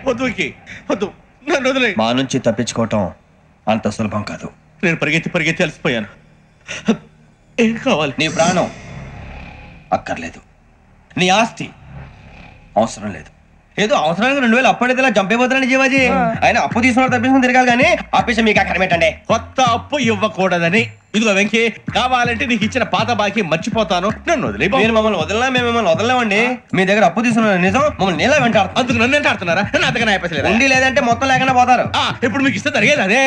వద్దు వద్దు, నన్ను వదిలే. మా నుంచి తప్పించుకోవటం అంత సులభం కాదు. నేను పరిగెత్తి అలసిపోయాను. ఏం కావాలి? నీ ప్రాణం అక్కర్లేదు, నీ ఆస్తి అవసరం లేదు. ఏదో అవసరానికి 2000 అప్పటిలా చంపేపోతున్నాడు జీవాజీ. ఆయన అప్పు తీసుకున్న తప్పించుకుని తిరగాలి కానీ ఆపేసి మీకు అక్కడ పెట్టండి. కొత్త అప్పు ఇవ్వకూడదని. ఇదిగో వెంకీ, కావాలంటే నీకు ఇచ్చిన పాత బాకీ మర్చిపోతాను, నన్ను వదిలే. మీరు మమ్మల్ని వదలనా? మేము మిమ్మల్ని వదలలేమండి. మీ దగ్గర అప్పు తీసుకున్న నిజం మమ్మల్ని నీలా వెంటాడు. అందుకు నన్ను ఎంత ఆడుతున్నారా? నన్ను అంతగా అయిపోలేదు. ఉండి లేదంటే మొత్తం లేకుండా పోతారు. ఇప్పుడు మీకు ఇస్తే జరిగేది అదే.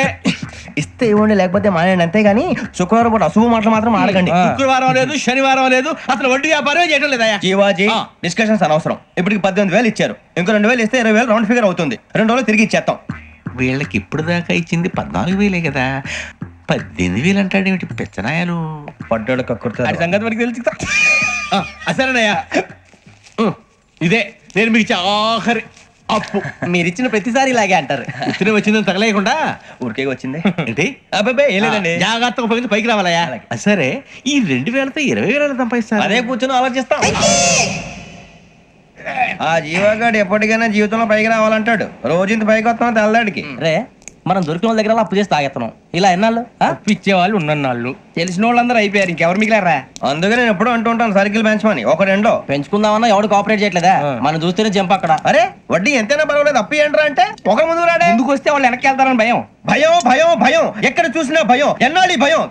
ఇస్తే ఇవ్వండి, లేకపోతే మానేయండి, అంతేగాని శుక్రవారం పూట అశుభ మాటలు మాత్రం ఆడకండి. శుక్రవారం లేదు, శనివారం లేదు, అసలు వడ్డీ వ్యాపారం చేయడం లేదా? జీవాజీ, డిస్కషన్స్ అనవసరం. ఇప్పటికి 18,000 ఇచ్చారు, ఇంకో 2,000 ఇస్తే 20,000 రౌండ్ ఫిగర్ అవుతుంది. 2 రోజులు తిరిగి ఇచ్చేస్తాం. వీళ్ళకి ఇప్పుడు దాకా ఇచ్చింది 14,000 కదా, 18,000 అంటాడేమిటి పెచ్చనాయాలు? పడ్డాడు కక్కుర్తాడు. సంగతి వరకు తెలుసు. అసలేనయ్యా, ఇదే నేను మీకు ఇచ్చే ఆఖరి అప్పు. మీరు ఇచ్చిన ప్రతిసారి ఇలాగే అంటారు. ఇతనే వచ్చిందని తగలేయకుండా ఊరికే వచ్చింది ఏంటి? అబ్బాయి ఏం లేదండి. జాగ్రత్తగా ఉపయోగించి పైకి రావాలయ్యా. సరే, ఈ 2,000తో 20,000 సంపాదిస్తారు. అదే కూర్చొని ఆలోచిస్తాం. ఆ జీవగాడు ఎప్పటికైనా జీవితంలో పైకి రావాలంటాడు. రోజు ఇంత పైకి వస్తాం తెల్లడికి. రే, మనం దొరికిన వాళ్ళ దగ్గర అప్పు చేసి తాగెత్తనం. ఇలా ఎన్నాళ్ళు ఇచ్చే వాళ్ళు ఉన్నన్నాళ్ళు. తెలిసిన వాళ్ళందరూ అయిపోయారు, ఇంకెవరు మిగిలారా? అందుకే నేను ఎప్పుడూ అంటూ ఉంటాను, సర్కిల్ బెంచ్ మని ఒక రెండో పెంచుకుందామన్నా ఎవడు కోఆపరేట్ చేయట్లేదా? మనం చూస్తేనే జంప్ అక్కడ. అరే వడ్డీ ఎంతైనా పర్వాలేదు, అప్పు ఏంట్రా అంటే ఒక ముందు రాడే. ముందుకు వస్తే వాళ్ళు వెనక్కి వెళ్తారని భయం. భయం భయం భయం, ఎక్కడ చూసినా భయం. ఎన్నాళ్ళు భయం?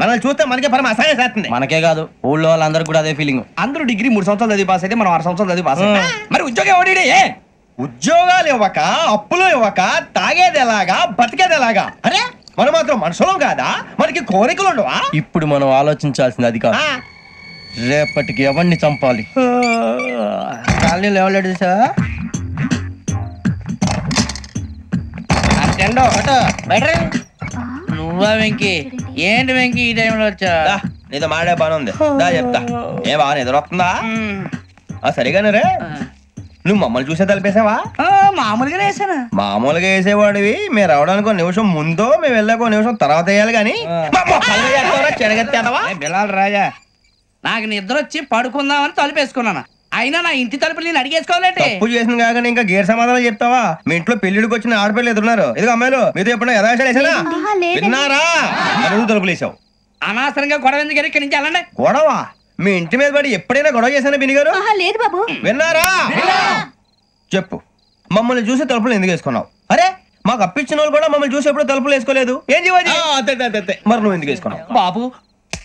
మనల్ని చూస్తే మనకే పరమ అసహాయం చేస్తుంది. మనకే కాదు, ఊళ్ళో వాళ్ళందరూ కూడా అదే ఫీలింగ్. అందరూ డిగ్రీ 3 సంవత్సరాలు చదివి పాస్ అయితే మనం 6 సంవత్సరాలు చదివి పాస్ అయ్యాం. మరి ఉద్యోగం ఎవడి? ఉద్యోగాలు ఇవ్వక, అప్పులు ఇవ్వక, తాగేది ఎలాగా, బతికేది ఎలాగా? అరే మనం మాత్రం మనుషులం కాదా? మనకి కోరికలు ఉండవా? ఇప్పుడు మనం ఆలోచించాల్సింది అది కాదు, రేపటికి ఎవరిని చంపాలి. కాలనీలో ఎవరు సార్? నువ్వా వెంకీ? ఏంటి వెంకీ ఈ టైంలో వచ్చా? నీతో మాడే పని ఉంది, దా చెప్తా. ఏ బాగా నిద్రొస్తుందా? సరిగానే రే, నువ్వు మమ్మల్ని చూసే తలిపేసావా? మామూలుగా వేసానా? మామూలుగా వేసేవాడివి. మీరు రావడానికి 1 నిమిషం ముందో, మేము వెళ్ళాక 1 నిమిషం తర్వాత వేయాలి కానీ బిలాల్ రాజా, నాకు నిద్ర వచ్చి పడుకుందామని తలుపేసుకున్నాను. అయినా నా ఇంటి తలుపులు నేను అడిగేసుకోవాలంటే తప్పు చేసిన కాక ఇంకా గేర్ సమాధానం చెప్తావా? మీ ఇంట్లో పెళ్లిడికి వచ్చిన ఆడపిల్లలు ఎదురున్నారు. ఇదిగో అమ్మాయిలు, మీతో ఎప్పుడైనా యథాశాలు వేసానా? విన్నారా? అడుగు తలుపులు వేసావు. అనవసరంగా గొడవ ఎందుకు ఇక్కడి నుంచి వెళ్ళండి. గొడవ? మీ ఇంటి మీద పడి ఎప్పుడైనా గొడవ చేశానా బినిగారు? లేదు బాబు. విన్నారా? చెప్పు, మమ్మల్ని చూసి తలుపులు ఎందుకు వేసుకున్నావు? అరే మాకు అప్పించిన వాళ్ళు కూడా మమ్మల్ని చూసి ఎప్పుడు తలుపులు వేసుకోలేదు. ఏం చేయాలి? మరి నువ్వు ఎందుకు వేసుకున్నావు? బాబు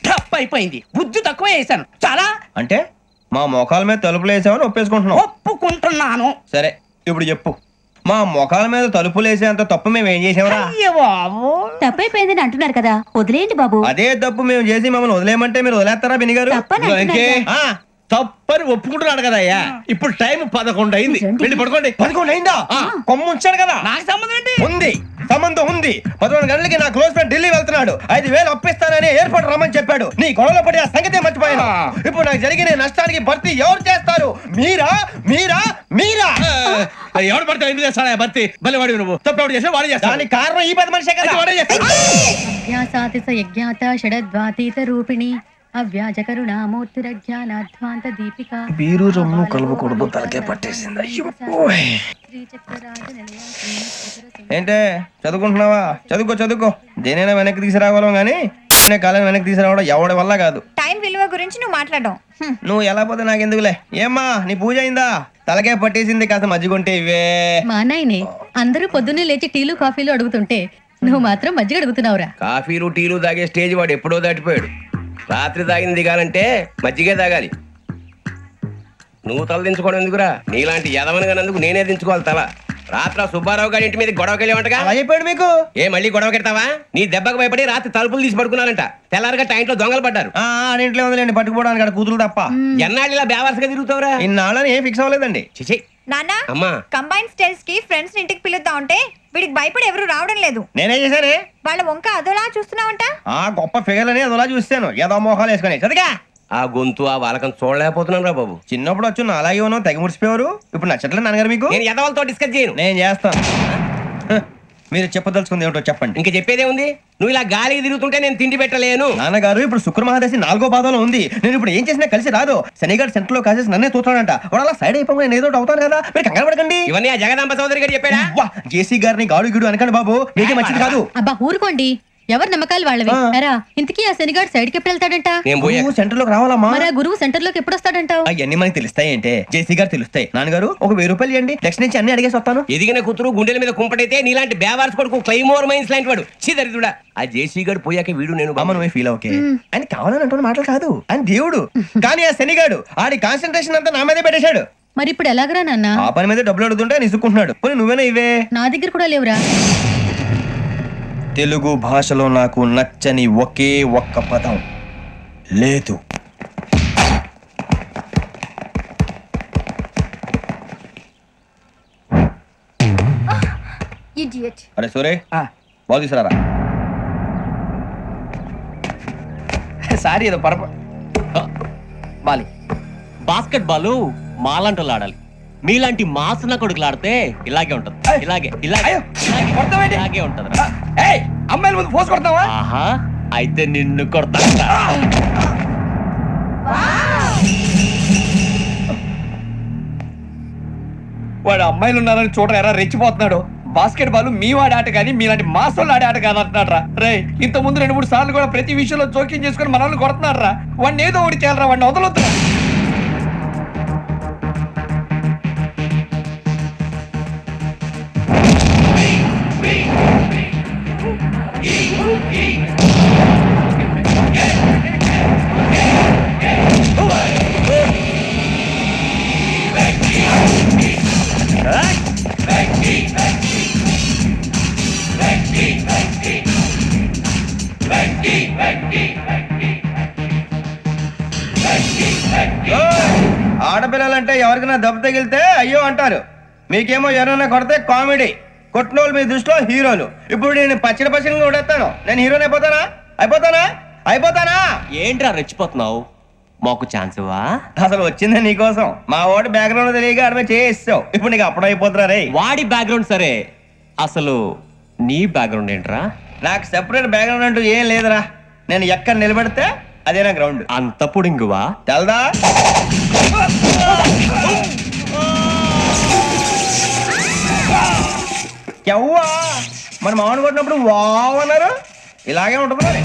టప్ అయిపోయింది, బుద్ధి తక్కువ వేసాను చాలా. అంటే మా మొఖాల మీద తలుపులు వేసామని ఒప్పేసుకుంటున్నావు? ఒప్పుకుంటున్నాను. సరే ఇప్పుడు చెప్పు, మా మొఖాల మీద తలుపులు వేసేంత తప్పు మేము ఏం చేసామరా? తప్పైపోయిందని అంటున్నారు కదా, వదిలేయండి బాబు. అదే తప్పు మేము చేసి మమ్మల్ని వదిలేయమంటే మీరు వదిలేస్తారా బినిగారు? తప్పని ఒప్పుకుంటున్నాడు కదా అయ్యా. ఇప్పుడు టైం 11 అయింది, వెళ్ళి పడుకోండి. 11 అయిందా? కొమ్ము ఉంచాడు కదా. నాకు సంబంధం ఏంటి? ఉంది, సంబంధం ఉంది. 11 గంటలకి నా క్లోజ్ ఫ్రెండ్ ఢిల్లీ వెళ్తున్నాడు. 5,000 అప్పిస్తానని ఎయిర్పోర్ట్ రమ్మని చెప్పాడు. నీ గొడవలో పడి ఆ సంగతే మర్చిపోయాను. ఇప్పుడు నాకు జరిగిన నష్టానికి భర్తీ ఎవరు చేస్తారు? మీరా మీరా మీరా? ఎవడు పడితే ఎందుకు చేస్తాడా భర్తీ? భలే వాడి నువ్వు. తప్పు ఎవడు చేసా వాడు చేస్తా. దానికి కారణం ఈ 10 మనిషే కదా. వాడే చేస్తాడు. రూపిణి అవ్యాజ కరుణామూర్తిరజ్ఞానాధ్వాంత దీపిక. బీరు రమ్ము కలుపుకూడదు, తలకే పట్టేసింది. ఏంటే చదువుకుంటున్నావా? చదువుకో చదువుకో. దేనైనా వెనక్కి తీసుకురావాలం గానీ కాలం వెనక్కి తీసుకురావడం ఎవడి వల్ల కాదు. టైం విలువ గురించి నువ్వు మాట్లాడడం. నువ్వు ఎలా పోతే నాకెందుకులే. ఏమ్మా నీ పూజ అయిందా? తలకే పట్టేసింది, కాస్త మజ్జిగుంటే ఇవే. మా నాయనే అందరూ పొద్దున్నే లేచి టీలు కాఫీలు అడుగుతుంటే నువ్వు మాత్రం మజ్జిగ అడుగుతున్నావురా. కాఫీలు టీలు తాగే స్టేజ్ వాడు ఎప్పుడో దాటిపోయాడు. రాత్రి తాగింది దిగాలంటే మజ్జిగే తాగాలి. నువ్వు తల దించుకోవడం ఎందుకురా? నీలాంటి యదవనగానందుకు నేనే దించుకోవాలి తల. రాత్రి సుబ్బారావు గారి ఇంటి మీద గొడవకి వెళ్ళేవంటగా. అలా చెప్పాడు మీకు? ఏ మళ్ళీ గొడవ కెడతావా? నీ దెబ్బకు భయపడి రాత్రి తలుపులు తీసి పడుకున్నారంట. తెల్లారగా టైంట్లో దొంగలు పడ్డారు. ఇంట్లో ఉందిలేండి, పట్టుకుపోవడానికి అక్కడ కూతురు తప్ప. ఎన్నాళ్ళు ఇలా బేవర్స్గా తిరుగుతావురా? ఇన్నాళ్ళని ఏం ఫిక్స్ అవ్వలేదండి. చిచి నాన్న, అమ్మా, కంబైన్ స్టైల్స్ కి ఫ్రెండ్స్ ఇంటికి పిలుద్దాం అంటే వీడికి భయపడి ఎవరు రావడం లేదు. నేనే చేశానే. వాళ్ళ వంక అదోలా చూస్తున్నావంట. గొప్ప ఫిగర్ అని అదోలా చూస్తాను. ఏదో మోహాలు వేసుకుని చదిగా ఆ గొంతు ఆ వాలకం చూడలేకపోతున్నాను రా బాబు. చిన్నప్పుడు వచ్చి నా అలాగే ఉన్నావు, తెగ ముడిచిపోయారు. ఇప్పుడు నచ్చట్లేదు నాన్నగారు మీకు? నేను యదవలతో డిస్కస్ చేయను. నేను చేస్తాను. మీరు చెప్పదలుచుకుంది ఏమిటో చెప్పండి. ఇంక చెప్పేదే ఉంది. నువ్వు ఇలా గాలికి తిరుగుతుంటే నేను తిండి పెట్టలేను. నాన్నగారు ఇప్పుడు శుక్ర మహాదశి 4వ పాదంలో ఉంది. నేను ఇప్పుడు ఏం చేసినా కలిసి రాదు. శనిగారు సెంటర్ లో కాసేసి నన్నే చూస్తాడంట. వాడు అలా సైడ్ అయిపోయి నేను ఏదో ఒకటి అవుతాను కదా, మీరు కంగారు పడకండి. ఇవన్నీ ఆ జగదాంబ చౌదరి గారు చెప్పాడా? జేసీ గారిని గాడు గిడు అనకండి బాబు, మీకే మంచిది కాదు. అబ్బా ఊరుకోండి, ఎవరి నమ్మకాలు వాళ్ళవి. ఎరా ఇంతకీ ఆ శనిగాడు సైడ్కి ఎప్పుడు వెళ్తాడంట? నేను పోయా. సెంటర్ లోకి రావాలమ్మా. మరి ఆ గురువు సెంటర్ లోకి ఎప్పుడు వస్తాడంటావు? అవన్నీ మనకి తెలుస్తాయి అంటే జేసీ గారు తెలుస్తాయి. నాన్నగారు ఒక 1000 రూపాయలు ఇవ్వండి, నెక్స్ట్ నుంచి అన్ని అడిగేసి వస్తాను. ఎదిగిన కూతురు గుండెల మీద కుంపటైతే నీలాంటి బేవార్స్ కొడుకు క్లైమోర్ మైన్స్ లాంటి వాడు చీదరిదుడా. ఆ జేసీ గారు పోయాక వీడు నేను అమ్మ నువ్వే ఫీల్ ఓకే. ఆయన కావాలని అంటున్న మాటలు కాదు, ఆయన దేవుడు. కానీ ఆ శనిగాడు ఆడి కాన్సన్ట్రేషన్ అంతా నా మీదే పెట్టేశాడు. మరి ఇప్పుడు ఎలాగరా నాన్న? ఆ పని మీద డబ్బులు అడుగుతుంటే నిసుకుంటున్నాడు. పోనీ నువ్వేనా ఇవే? నా దగ్గర కూడా లేవురా. తెలుగు భాషలో నాకు నచ్చని ఒకే ఒక్క పదం లేదు. అరే సూరే బాల్ తీసుకురారా. సారీ ఏదో పరప బాలి. బాస్కెట్ బాల్ మాలాంటి ఆడాలి. మీలాంటి మాసన కొడుకులు ఆడితే ఇలాగే ఉంటది. ఇలాగే ఇలాగే ఇలాగే ఉంటది. అమ్మాయిల ముందు ఫోర్స్ కొడతావా? ఆహా, అయితే నిన్ను కొడతా. వాడు అమ్మాయిలు ఉన్నారని చూడరా ఎరా రెచ్చిపోతున్నాడు. బాస్కెట్ బాల్ మీ వాడి ఆట కానీ మీలాంటి మాసోళ్ళు ఆడే ఆట కాదంటున్నాడు రా. రే ఇంత ముందు 2-3 సార్లు కూడా ప్రతి విషయంలో జోక్యం చేసుకుని మనల్ని కొడుతున్నాడు రా. వాడిని ఏదో ఒకటి చేయాలరా, వాడిని వదలొద్దు. ఆడపిల్లలంటే ఎవరికైనా దెబ్బ తగిలితే అయ్యో అంటారు, మీకేమో ఎవరైనా కొడితే కామెడీ. కొట్టినోళ్ళు మీ దృష్టిలో హీరోలు. ఇప్పుడు నేను పచ్చడి పచ్చడిగా కొడేస్తాను, నేను హీరోని అయిపోతానా? అయిపోతానా? అయిపోతానా? ఏంట్రా రెచ్చిపోతున్నావు? మాకు ఛాన్స్ ఇవ్వా? అసలు వచ్చిందే నీకోసం. మా ఓటు బ్యాక్గ్రౌండ్ తెలియక అడమే చేసావు. ఇప్పుడు నీకు అప్పుడు అయిపోతున్నా రే. వాడి బ్యాక్గ్రౌండ్ సరే, అసలు నీ బ్యాక్గ్రౌండ్ ఏంట్రా? నాకు సెపరేట్ బ్యాక్గ్రౌండ్ అంటూ ఏం లేదురా. నేను ఎక్కడ నిలబెడితే అదే నా గ్రౌండ్. అంత పుడింగువా? తెల్దా? ఎవ్వా మన మామిడి కొట్టినప్పుడు వావ్ అన్నారు, ఇలాగే ఉంటుంది మరి.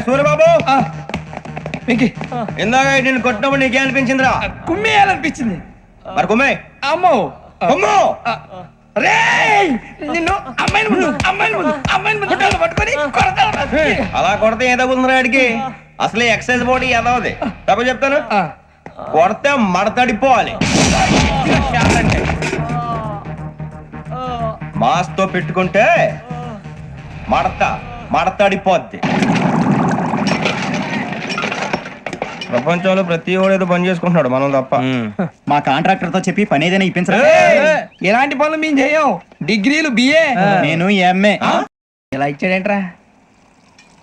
సూర్యబాబు, ఇందాక నేను కొట్టినప్పుడు నీకే అనిపించిందిరా? కుమ్మేయాలనిపించింది. మరి కుమ్మే. అమ్మో కుమ్ము. రేయ్ నిన్ను అమ్మాయిల ముందు గుడ్డలు పట్టుకొని కొడతాను. అలా కొడితే ఏ తగ్గుతుందిరా ఆడికి? అసలే ఎక్సైజ్ బాడీ ఎదవది. తప్ప చెప్తాను, కొడితే మడతడిపోవాలి. మాస్తో పెట్టుకుంటే మడతడిపోద్ది. ప్రపంచంలో ప్రతి ఓడు ఏదో పని చేసుకుంటున్నాడు, మనం తప్ప. మా కాంట్రాక్టర్ తో చెప్పి పని ఏదైనా ఇప్పించరా? ఎలాంటి పనులు మేము చేయం. డిగ్రీలు బిఏ, నేను ఎంఏ. ఇలా ఇచ్చాడేంట్రా?